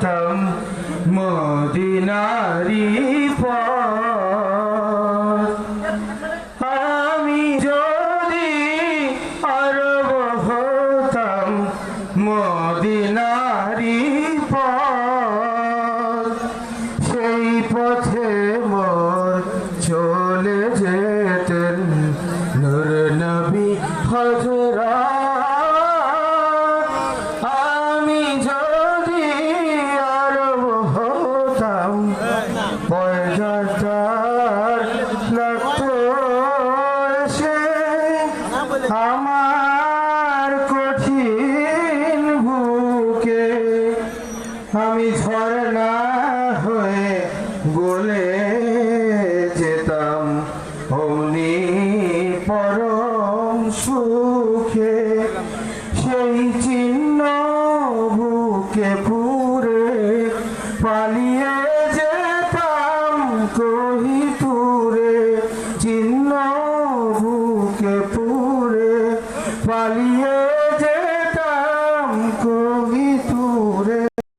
হতাম মদিনারি পথ। আমি যদি আরব হতাম মদিনারি পথ, সেই পথে মোর চলে যেতেন নূর নবী হযরত। আমি যদি আরব হতাম পয়গাতার লাগতো এসে আমার কঠিন বুকে, আমি ঝরনা হয়ে গলে যেতাম অমনি পরম সুখে। সেই চিহ্ন বুকে পুরে পালিয়ে যেতাম কহিতুরে, চিহ্ন বুকে পুরে পালিয়ে যেতাম কহি